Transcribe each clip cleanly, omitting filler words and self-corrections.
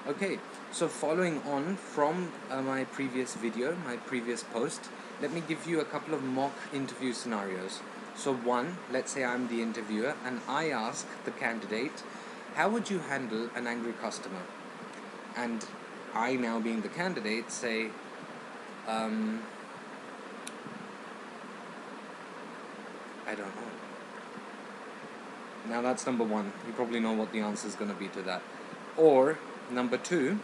Okay, so following on from my previous video, my previous post, let me give you a couple of mock interview scenarios. So one, let's say I'm the interviewer and I ask the candidate, how would you handle an angry customer? And I, now being the candidate, say, I don't know. Now that's number one. You probably know what the answer is going to be to that. Or number two,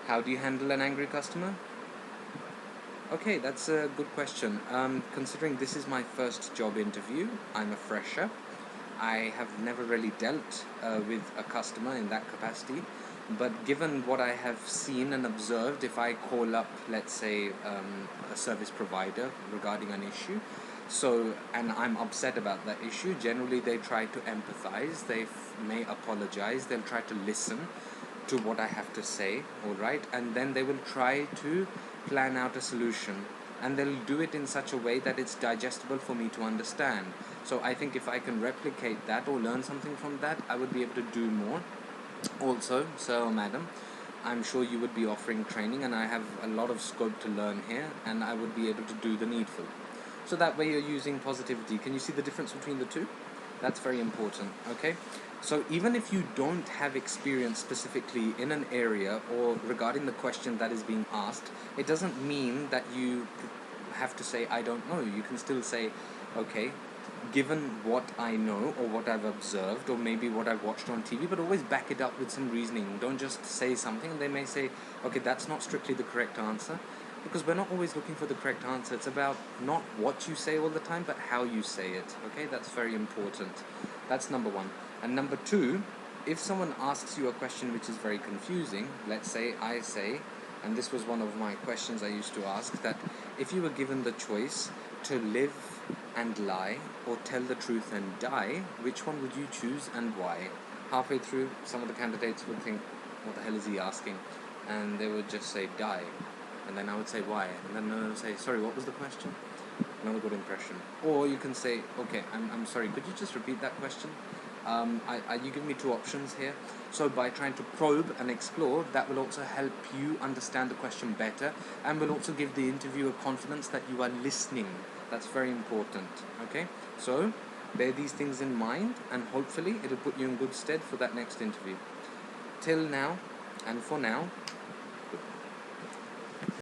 how do you handle an angry customer? Okay, that's a good question. Considering this is my first job interview, I'm a fresher. I have never really dealt with a customer in that capacity. But given what I have seen and observed, if I call up, let's say, a service provider regarding an issue, and I'm upset about that issue, generally they try to empathize, they may apologize, they'll try to listen to what I have to say, alright, and then they will try to plan out a solution, and they'll do it in such a way that it's digestible for me to understand. So I think if I can replicate that or learn something from that, I would be able to do more. Also, sir or madam, I'm sure you would be offering training, and I have a lot of scope to learn here, and I would be able to do the needful. So that way you're using positivity. Can you see the difference between the two? That's very important, okay? So even if you don't have experience specifically in an area or regarding the question that is being asked, it doesn't mean that you have to say, I don't know. You can still say, okay, given what I know or what I've observed or maybe what I've watched on TV, but always back it up with some reasoning. Don't just say something. They may say, okay, that's not strictly the correct answer, because we're not always looking for the correct answer. It's about not what you say all the time, but how you say it. Okay, that's very important. That's number one. And number two, if someone asks you a question which is very confusing, let's say I say, and this was one of my questions I used to ask, that if you were given the choice to live and lie or tell the truth and die, which one would you choose and why? Halfway through, some of the candidates would think, what the hell is he asking? And they would just say die. And then I would say why? And then I would say, sorry, what was the question? Another good impression. Or you can say, okay, I'm sorry, could you just repeat that question? You give me two options here. So by trying to probe and explore, that will also help you understand the question better, and will also give the interviewer confidence that you are listening. That's very important. Okay, so bear these things in mind, and hopefully it'll put you in good stead for that next interview. Till now, and for now,